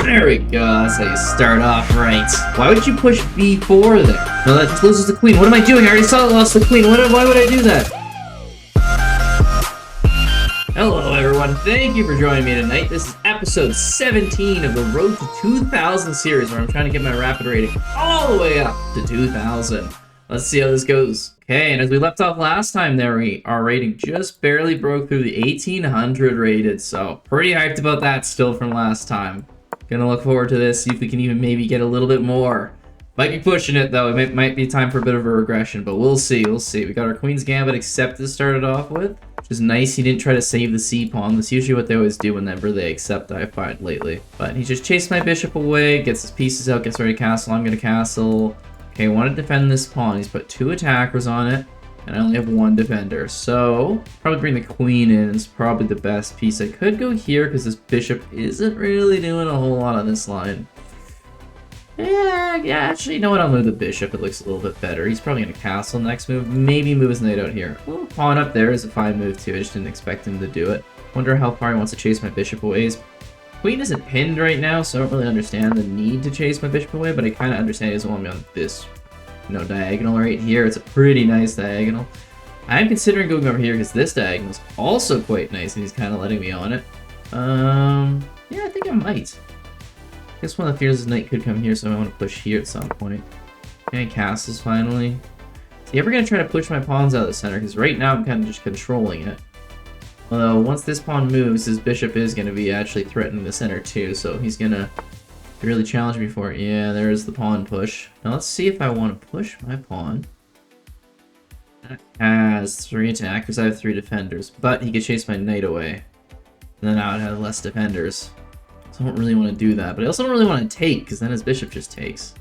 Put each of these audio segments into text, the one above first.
There we go. That's how you start off right. Why would you push b4 there? No, that just loses the queen. What am I doing? I already saw it lost the queen. Why would I do that? Hello, everyone. Thank you for joining me tonight. This is episode 17 of the Road to 2000 series, where I'm trying to get my rapid rating all the way up to 2000. Let's see how this goes. Okay, and as we left off last time there, our rating just barely broke through the 1800 rated, so pretty hyped about that still from last time. Gonna look forward to this, see if we can even maybe get a little bit more. Might be pushing it though, it might be time for a bit of a regression, but we'll see, We got our Queen's Gambit accepted started off with, which is nice. He didn't try to save the c-pawn. That's usually what they always do whenever they accept, I find lately. But he just chased my bishop away, gets his pieces out, gets ready to castle. I'm gonna castle. Okay, I want to defend this pawn. He's put 2 attackers on it, and I only have 1 defender. So, probably bring the queen in. It's probably the best piece. I could go here, because this bishop isn't really doing a whole lot on this line. Yeah, actually, you know what? I'll move the bishop. It looks a little bit better. He's probably going to castle next move. Maybe move his knight out here. A little pawn up there is a fine move, too. I just didn't expect him to do it. Wonder how far he wants to chase my bishop away. His queen isn't pinned right now, so I don't really understand the need to chase my bishop away, but I kind of understand he doesn't want me on this, diagonal right here. It's a pretty nice diagonal. I'm considering going over here because this diagonal is also quite nice, and he's kind of letting me on it. Yeah, I think I might. I guess one of the fears his knight could come here, so I want to push here at some point. Okay, castles finally. Is he ever going to try to push my pawns out of the center? Because right now I'm kind of just controlling it. Although, once this pawn moves, his bishop is going to be actually threatening the center too, so he's going to really challenge me for it. Yeah, there's the pawn push. Now let's see if I want to push my pawn. That has 3 attackers, I have 3 defenders, but he could chase my knight away. And then I would have less defenders. So I don't really want to do that, but I also don't really want to take, because then his bishop just takes.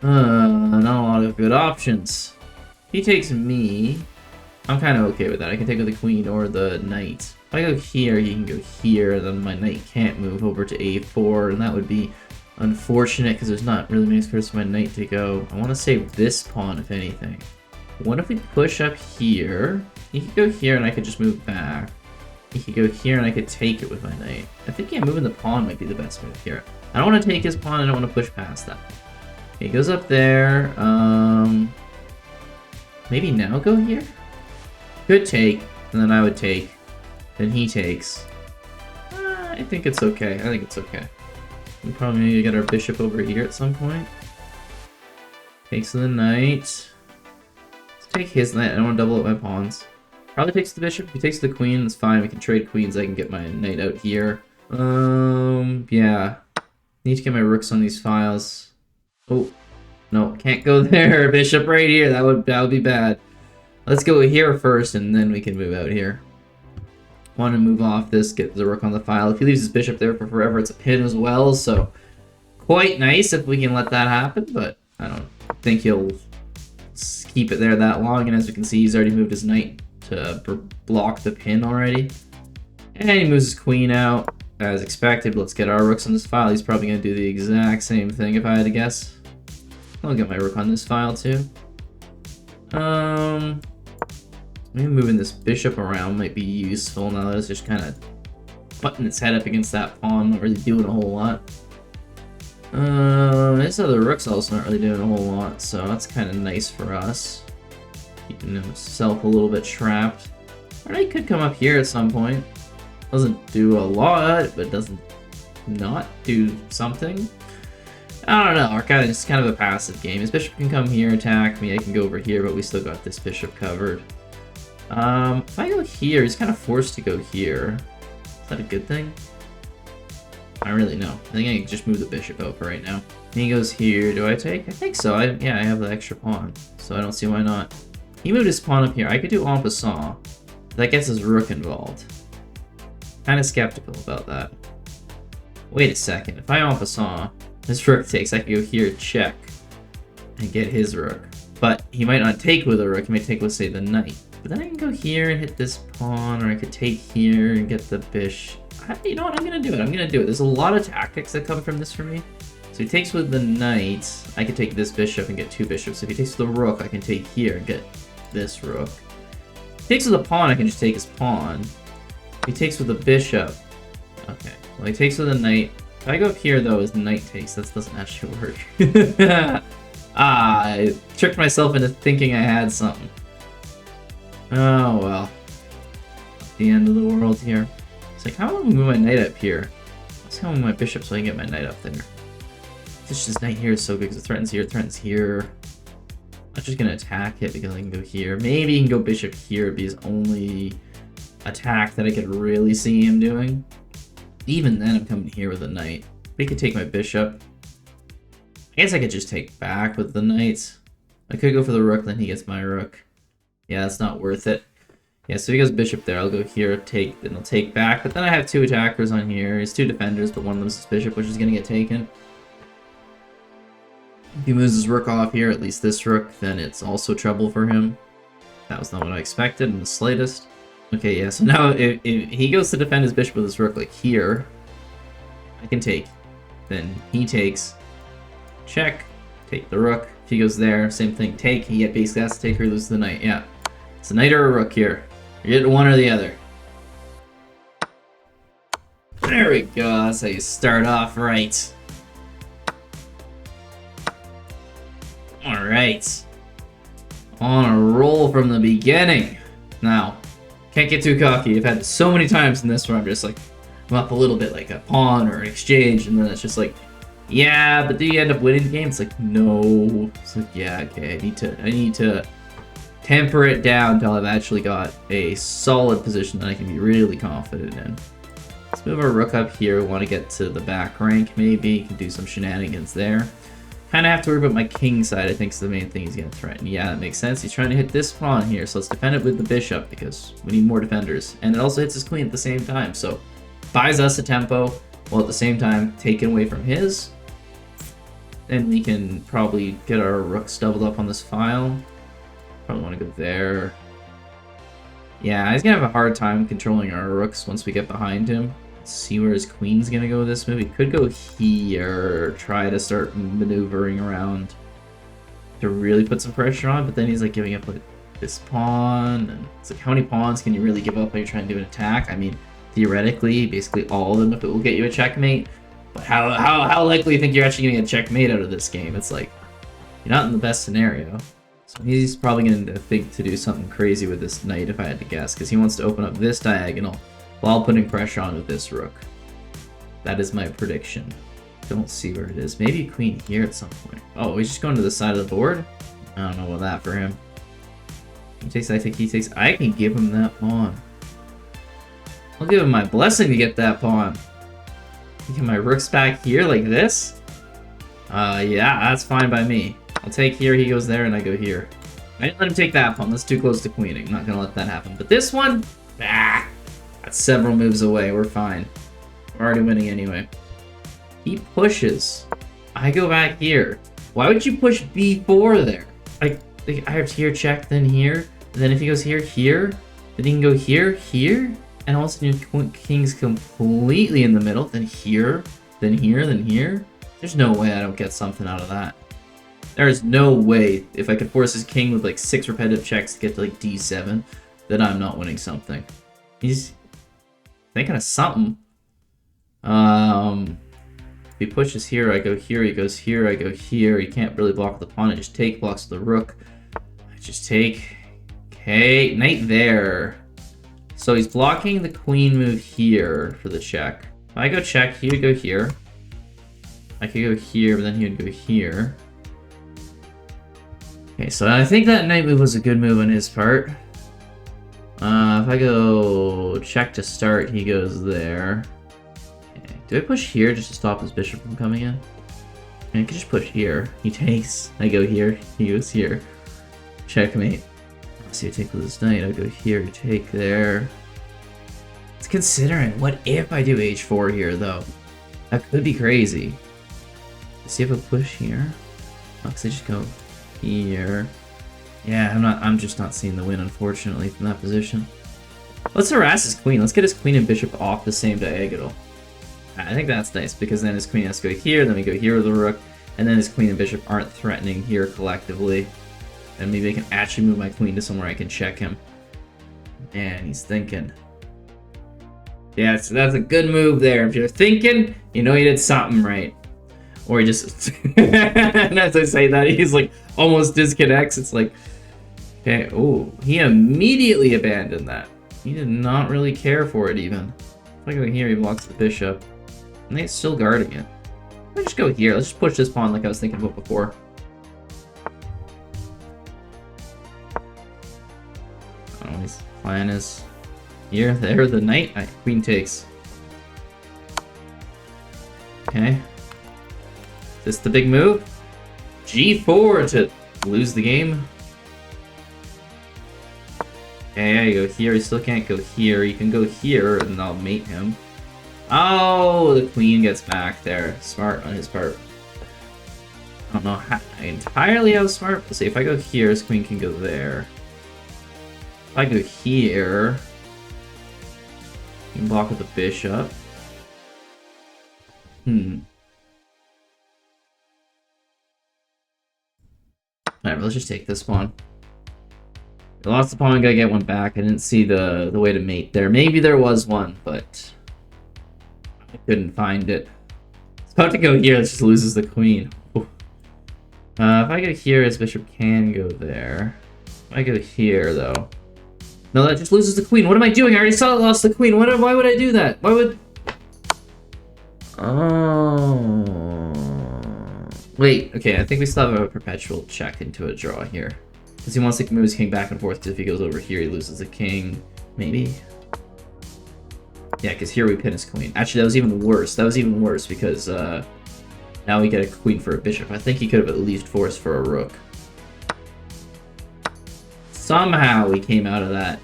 Not a lot of good options. If he takes me, I'm kind of okay with that. I can take with the queen or the knight. If I go here, he can go here, then my knight can't move over to a4, and that would be unfortunate because there's not really many squares for my knight to go. I want to save this pawn, if anything. What if we push up here? He could go here, and I could just move back. He could go here, and I could take it with my knight. I think, yeah, moving the pawn might be the best move here. I don't want to take his pawn, I don't want to push past that. He goes up there. Maybe now go here? Could take, and then I would take. Then he takes. I think it's okay. We probably need to get our bishop over here at some point. Takes the knight. Let's take his knight. I don't want to double up my pawns. Probably takes the bishop. If he takes the queen, that's fine. We can trade queens. I can get my knight out here. Yeah. Need to get my rooks on these files. Oh, no, can't go there. Bishop right here. That would be bad. Let's go here first, and then we can move out here. Want to move off this, get the rook on the file. If he leaves his bishop there for forever, it's a pin as well, so quite nice if we can let that happen, but I don't think he'll keep it there that long, and as we can see, he's already moved his knight to block the pin already. And he moves his queen out, as expected. Let's get our rooks on this file. He's probably going to do the exact same thing if I had to guess. I'll get my rook on this file too. Maybe moving this bishop around might be useful now that it's just kind of putting its head up against that pawn, not really doing a whole lot. This other rook's also not really doing a whole lot, so that's kind of nice for us. Keeping himself a little bit trapped. Our knight could come up here at some point. Doesn't do a lot, but doesn't not do something. I don't know, it's kind of a passive game. His bishop can come here, attack me, I can go over here, but we still got this bishop covered. If I go here, he's kind of forced to go here. Is that a good thing? I don't really know. I think I can just move the bishop out for right now. And he goes here. Do I take? I think so. Yeah, I have the extra pawn, so I don't see why not. He moved his pawn up here. I could do en passant. That gets his rook involved. Kind of skeptical about that. Wait a second. If I en passant, this rook takes. I could go here, check, and get his rook. But he might not take with a rook. He might take with, say, the knight. But then I can go here and hit this pawn, or I could take here and get the bishop. You know what? I'm going to do it. There's a lot of tactics that come from this for me. So he takes with the knight. I could take this bishop and get 2 bishops. If he takes with the rook, I can take here and get this rook. If he takes with the pawn, I can just take his pawn. If he takes with the bishop... Okay. Well, he takes with the knight. If I go up here, though, as knight takes, that doesn't actually work. I tricked myself into thinking I had something. Oh, well. The end of the world here. It's like, how am I gonna move my knight up here? Let's go move my bishop so I can get my knight up there. This knight here is so good because it threatens here, it threatens here. I'm just gonna attack it because I can go here. Maybe he can go bishop here. It'd be his only attack that I could really see him doing. Even then, I'm coming here with a knight. He could take my bishop. I guess I could just take back with the knight. I could go for the rook, then he gets my rook. Yeah, that's not worth it. Yeah, so he goes bishop there. I'll go here, take, then I'll take back. But then I have two attackers on here. He's two defenders, but one of them is his bishop, which is going to get taken. If he moves his rook off here, at least this rook, then it's also trouble for him. That was not what I expected in the slightest. Okay, yeah, so now if he goes to defend his bishop with his rook, like here, I can take. Then he takes, check, take the rook. If he goes there, same thing, take. He basically has to take or lose the knight, yeah. It's a knight or a rook here. You're getting one or the other. There we go, that's how you start off right. Alright. On a roll from the beginning. Now, can't get too cocky. I've had so many times in this where I'm just like, I'm up a little bit like a pawn or an exchange, and then it's just like, yeah, but do you end up winning the game? It's like, no. It's like, yeah, okay, I need to temper it down until I've actually got a solid position that I can be really confident in. Let's move our rook up here. We want to get to the back rank, maybe. Can do some shenanigans there. Kind of have to worry about my king side, I think, is the main thing he's going to threaten. Yeah, that makes sense. He's trying to hit this pawn here, so let's defend it with the bishop, because we need more defenders. And it also hits his queen at the same time, so buys us a tempo, while at the same time taking away from his. And we can probably get our rooks doubled up on this file. Probably want to go there. Yeah, he's going to have a hard time controlling our rooks once we get behind him. Let's see where his queen's going to go this move. He could go here, or try to start maneuvering around to really put some pressure on, but then he's like giving up like this pawn. And it's like, how many pawns can you really give up when you're trying to do an attack? I mean, theoretically, basically all of them if it will get you a checkmate. But how likely do you think you're actually getting a checkmate out of this game? It's like, you're not in the best scenario. So he's probably going to think to do something crazy with this knight, if I had to guess, because he wants to open up this diagonal while putting pressure on with this rook. That is my prediction. Don't see where it is. Maybe queen here at some point. Oh, he's just going to the side of the board? I don't know about that for him. He takes, I think he takes. I can give him that pawn. I'll give him my blessing to get that pawn. Get my rooks back here like this? Yeah, that's fine by me. I'll take here, he goes there, and I go here. I didn't let him take that pawn. That's too close to queening. I'm not going to let that happen. But this one, that's several moves away. We're fine. We're already winning anyway. He pushes. I go back here. Why would you push b4 there? I have here check, then here. And then if he goes here, here. Then he can go here, here. And all of a sudden your king's completely in the middle. Then here, then here, then here. There's no way I don't get something out of that. There is no way, if I could force his king with like 6 repetitive checks to get to like d7, that I'm not winning something. He's thinking of something. If he pushes here, I go here, he goes here, I go here. He can't really block the pawn, I just take, blocks the rook. I just take. Okay, knight there. So he's blocking the queen move here for the check. If I go check, he would go here. I could go here, but then he would go here. Okay, so I think that knight move was a good move on his part. If I go check to start, he goes there. Okay. Do I push here just to stop his bishop from coming in? I could just push here. He takes. I go here. He goes here. Checkmate. Let's see, I take with his knight. I go here. You take there. It's considering. What if I do h4 here, though? That could be crazy. Let's see if I push here. Oh, because I just go here. Yeah, I'm just not seeing the win, unfortunately, from that position. Let's harass his queen. Let's get his queen and bishop off the same diagonal. I think that's nice, because then his queen has to go here, then we go here with the rook, and then his queen and bishop aren't threatening here collectively. And maybe I can actually move my queen to somewhere I can check him. And he's thinking. Yeah, so that's a good move there. If you're thinking, you know you did something right. Or he just... and as I say that, he's like almost disconnects. It's like, okay, oh, he immediately abandoned that. He did not really care for it even. If I go here, he blocks the bishop. And they're still guarding it. Let's just go here. Let's just push this pawn like I was thinking about before. I don't know what his plan is. Here, there, the knight. Queen takes. Okay. Is this the big move? G4 to lose the game. Okay, yeah, you go here. You still can't go here. You can go here, and I'll mate him. Oh, the queen gets back there. Smart on his part. I don't know how entirely how smart. Let's see, if I go here, his queen can go there. If I go here, you can block with the bishop. Alright, let's just take this pawn. I lost the pawn, gotta get one back. I didn't see the way to mate there. Maybe there was one, but I couldn't find it. It's about to go here, it just loses the queen. If I go here, his bishop can go there. If I go here, though... No, that just loses the queen. What am I doing? I already saw it lost the queen. Why would I do that? Why would... Oh... Wait, okay, I think we still have a perpetual check into a draw here. Because he wants to move his king back and forth, because if he goes over here, he loses the king. Maybe? Yeah, because here we pin his queen. Actually, that was even worse. That was even worse, because now we get a queen for a bishop. I think he could have at least forced for a rook. Somehow we came out of that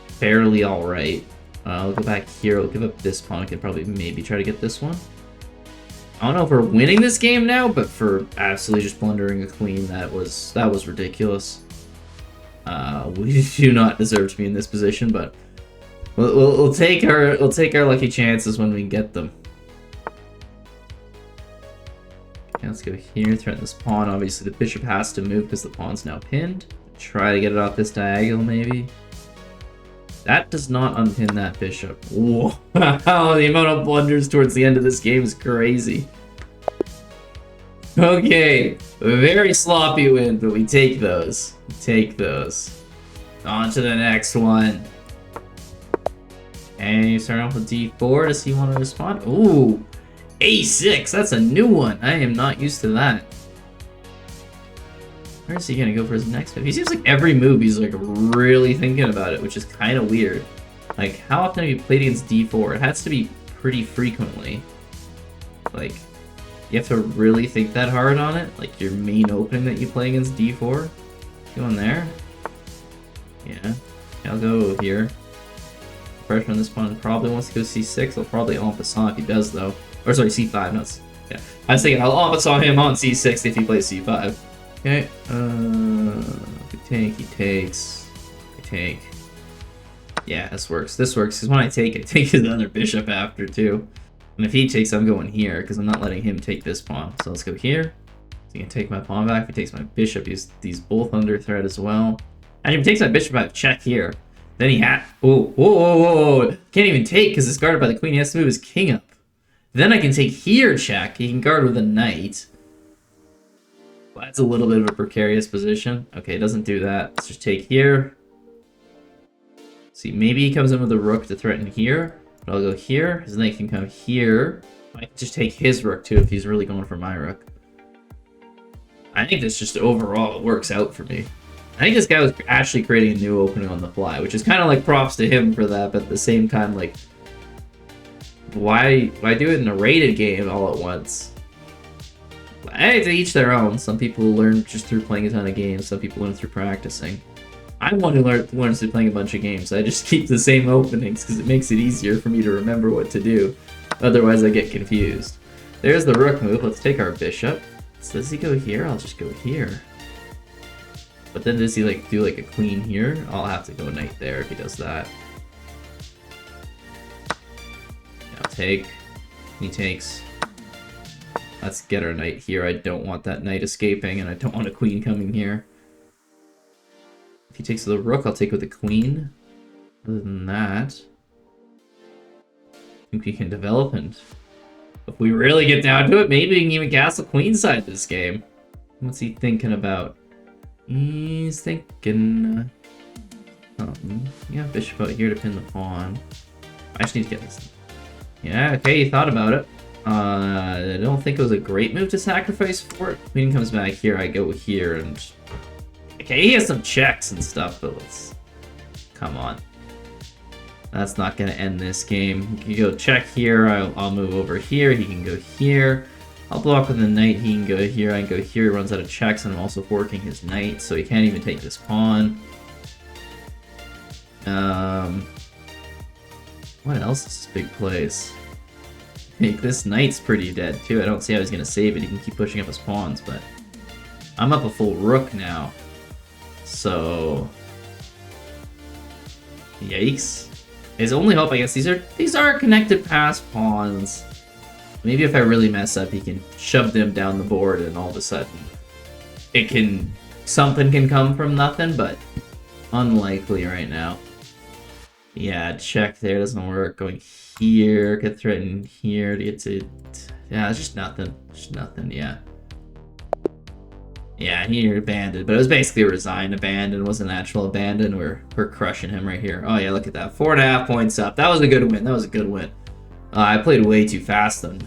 fairly alright. I'll go back here, I'll give up this pawn. I could probably maybe try to get this one. I don't know if we're winning this game now, but for absolutely just blundering a queen, that was ridiculous. We do not deserve to be in this position, but we'll take our lucky chances when we get them. Okay, let's go here, threaten this pawn. Obviously, the bishop has to move because the pawn's now pinned. Try to get it off this diagonal, maybe. That does not unpin that bishop. Whoa. The amount of blunders towards the end of this game is crazy. Okay. Very sloppy win, but we take those. We take those. On to the next one. Okay, start off with D4. Does he want to respond? Ooh. A6. That's a new one. I am not used to that. Where is he gonna go for his next move? He seems like every move he's like really thinking about it, which is kind of weird. Like, how often have you played against D4? It has to be pretty frequently. Like, you have to really think that hard on it. Like, your main opening that you play against D4. Going there. Yeah. I'll go here. Pressure on this pawn probably wants to go C6. I'll probably en passant if he does, though. Or sorry, C5. No, yeah. I was thinking I'll en passant him on C6 if he plays C5. Okay, he takes, I take. Yeah, this works, because when I take his other bishop after, too. And if he takes, I'm going here, because I'm not letting him take this pawn. So let's go here. So he can take my pawn back. If he takes my bishop, he's both under threat as well. And if he takes my bishop, I have check here. Then he whoa. Can't even take, because it's guarded by the queen. He has to move his king up. Then I can take here, check. He can guard with a knight. That's a little bit of a precarious position. Okay, it doesn't do that. Let's just take here. See, maybe he comes in with a rook to threaten here. But I'll go here. His knight can come here. I can just take his rook too if he's really going for my rook. I think this just overall works out for me. I think this guy was actually creating a new opening on the fly, which is kind of like props to him for that, but at the same time, like, why do it in a rated game all at once? Hey, to each their own. Some people learn just through playing a ton of games. Some people learn through practicing. I'm one who learns through playing a bunch of games. I just keep the same openings because it makes it easier for me to remember what to do. Otherwise, I get confused. There's the rook move. Let's take our bishop. So does he go here? I'll just go here. But then does he like do like a queen here? I'll have to go knight there if he does that. Yeah, I'll take. He takes. Let's get our knight here. I don't want that knight escaping, and I don't want a queen coming here. If he takes the rook, I'll take with the queen. Other than that, think we can develop, and if we really get down to it, maybe we can even castle queenside this game. What's he thinking about? He's thinking... yeah, bishop out here to pin the pawn. I just need to get this. Yeah, okay, he thought about it. I don't think it was a great move to sacrifice for it. Queen comes back here, I go here, and... Okay, he has some checks and stuff, but let's... Come on. That's not going to end this game. He can go check here, I'll move over here, he can go here. I'll block with the knight, he can go here, I can go here, he runs out of checks, and I'm also forking his knight, so he can't even take this pawn. What else is this big plays? This knight's pretty dead too. I don't see how he's gonna save it. He can keep pushing up his pawns, but I'm up a full rook now. So yikes. His only hope, I guess, these are connected pass pawns. Maybe if I really mess up, he can shove them down the board and all of a sudden something can come from nothing, but unlikely right now. Yeah, check there, doesn't work. Going here, get threatened here to get to... Yeah, it's just nothing. Just nothing, yeah. Yeah, he abandoned, but it was basically a resigned abandon, wasn't an actual abandon. We're crushing him right here. Oh yeah, look at that. 4.5 points up. That was a good win. That was a good win. I played way too fast though.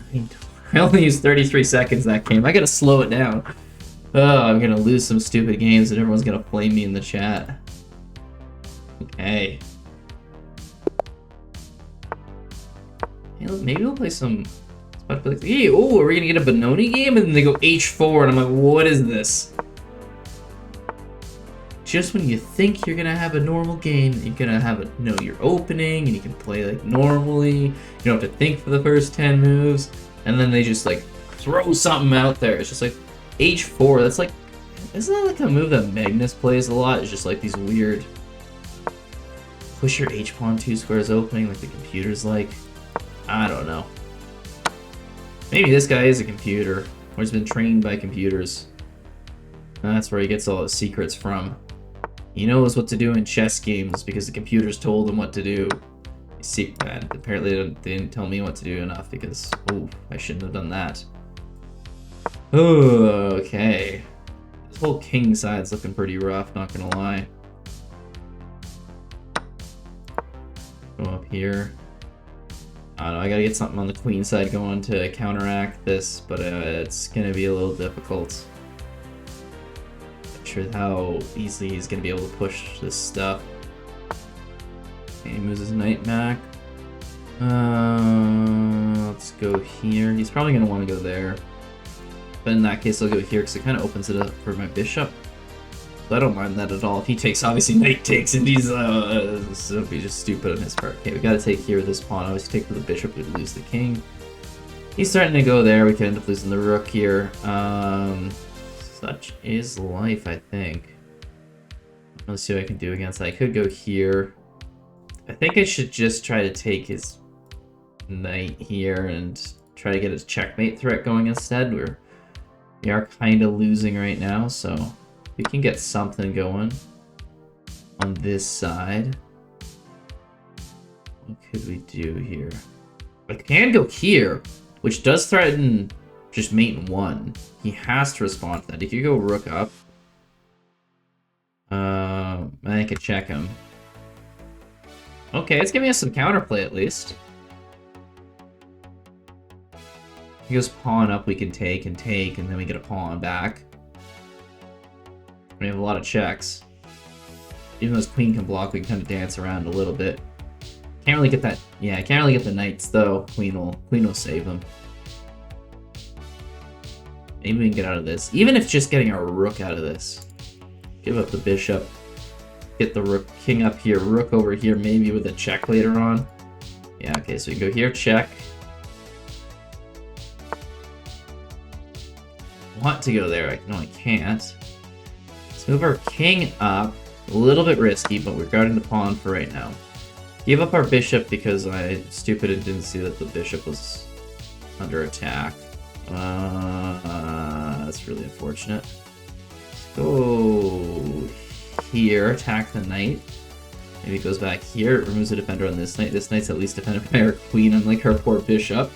I only used 33 seconds that game. I gotta slow it down. Oh, I'm gonna lose some stupid games and everyone's gonna flame me in the chat. Okay. Maybe we'll play some... Hey, oh, are we gonna get a Benoni game? And then they go h4, and I'm like, what is this? Just when you think you're gonna have a normal game, you're gonna know your opening, and you can play like normally. You don't have to think for the first 10 moves, and then they just like throw something out there. It's just like h4. That's like, isn't that like a move that Magnus plays a lot? It's just like these weird push your h pawn 2 squares opening, like the computer's like. I don't know. Maybe this guy is a computer, or he's been trained by computers. That's where he gets all his secrets from. He knows what to do in chess games because the computers told him what to do. You see, man, apparently they didn't tell me what to do enough because, oh, I shouldn't have done that. Oh, okay. This whole king side's looking pretty rough, not gonna lie. Go up here. I don't know, I gotta get something on the queen side going to counteract this, but it's gonna be a little difficult. Not sure how easily he's gonna be able to push this stuff. Okay, he moves his knight back. Let's go here. He's probably gonna want to go there. But in that case, I'll go here because it kind of opens it up for my bishop. So I don't mind that at all. If he takes, obviously knight takes, and he's this would be just stupid on his part. Okay, we gotta take here with this pawn. Obviously take for the bishop, we lose the king. He's starting to go there. We could end up losing the rook here. Such is life, I think. Let's see what I can do against that. I could go here. I think I should just try to take his knight here and try to get his checkmate threat going instead. We are kind of losing right now, so we can get something going on this side. What could we do here? I can go here, which does threaten just mate in 1. He has to respond to that. He could go rook up. I could check him. Okay, it's giving us some counterplay at least. He goes pawn up, we can take, and then we get a pawn back. We have a lot of checks. Even though his queen can block, we can kind of dance around a little bit. Can't really get that. Yeah, I can't really get the knights though. Queen will save them. Maybe we can get out of this. Even if just getting our rook out of this. Give up the bishop. Get the rook, king up here, rook over here, maybe with a check later on. Yeah, okay, so we can go here, check. Want to go there, no, I can't. Let's move our king up. A little bit risky, but we're guarding the pawn for right now. Give up our bishop because I stupid and didn't see that the bishop was under attack. That's really unfortunate. Let's go here, attack the knight. Maybe it goes back here. It removes a defender on this knight. This knight's at least defended by our queen, unlike her poor bishop.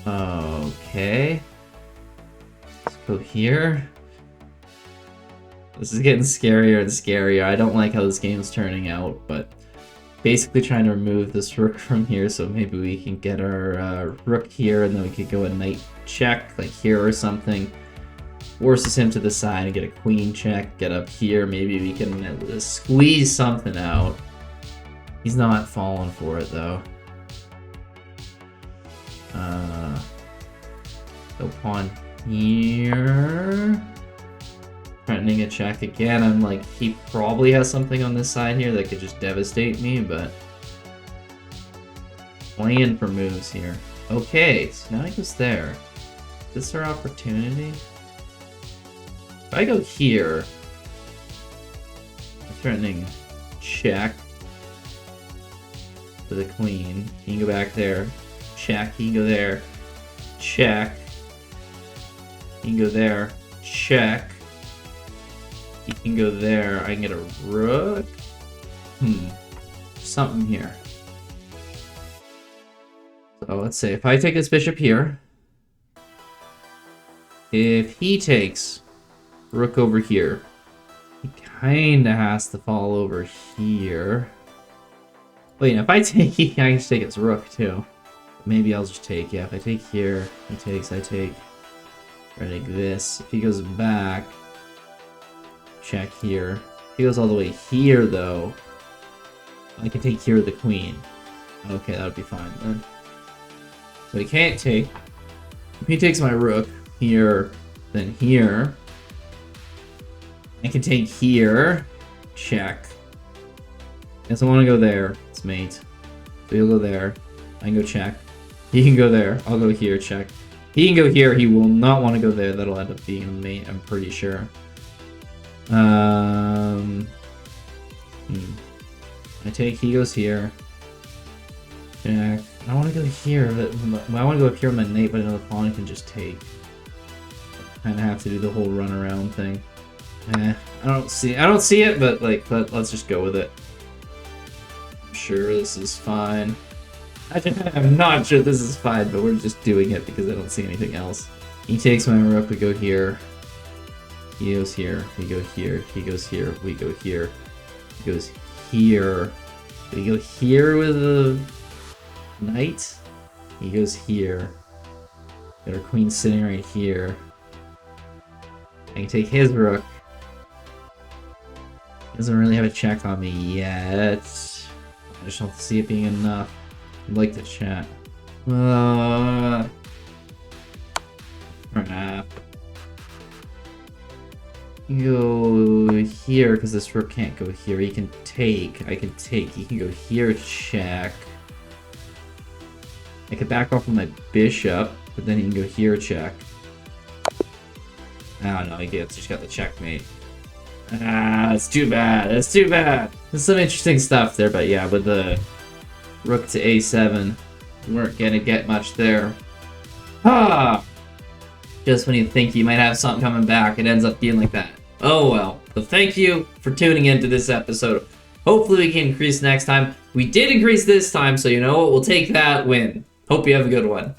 Okay. Let's go here. This is getting scarier and scarier. I don't like how this game's turning out, but basically trying to remove this rook from here, so maybe we can get our rook here, and then we could go a knight check, like here or something. Forces him to the side and get a queen check, get up here. Maybe we can squeeze something out. He's not falling for it, though. Go pawn here. Threatening a check again. I'm like, he probably has something on this side here that could just devastate me, but playing for moves here. Okay, so now he goes there. Is this our opportunity? If I go here, threatening check for the queen. He can go back there. Check. He can go there. Check. He can go there. Check. He can go there. I can get a rook. Something here. So let's say if I take this bishop here, if he takes rook over here, he kinda has to fall over here. Wait, if I take, I can just take his rook too. Maybe I'll just take, yeah, if I take here, he takes, I take. Or like this. If he goes back, check here. If he goes all the way here, though, I can take here with the queen. Okay, that would be fine then. So he can't take. If he takes my rook here, then here. I can take here. Check. Guess I want to go there. It's mate. So he'll go there. I can go check. He can go there. I'll go here. Check. He can go here. He will not want to go there. That'll end up being a mate, I'm pretty sure. I take. He goes here. Check. I want to go here. But I want to go up here with my knight, but another pawn can just take. Kind of have to do the whole run around thing. I don't see it, but like, let's just go with it. I'm sure this is fine. I'm not sure this is fine, but we're just doing it because I don't see anything else. He takes my rook, we go here. He goes here, we go here. He goes here, we go here. He goes here. We go here with the knight. He goes here. Got our queen sitting right here. I can take his rook. Doesn't really have a check on me yet. I just don't see it being enough. I'd like to chat. Crap. Go here, because this rook can't go here. He can take. I can take. He can go here, check. I could back off with my bishop, but then he can go here, check. Oh no, he gets just got the checkmate. Ah, it's too bad. It's too bad. There's some interesting stuff there, but yeah, with the rook to a7, we weren't gonna get much there. Ah! Just when you think you might have something coming back, it ends up being like that. Oh well. So thank you for tuning into this episode. Hopefully we can increase next time. We did increase this time, so you know what? We'll take that win. Hope you have a good one.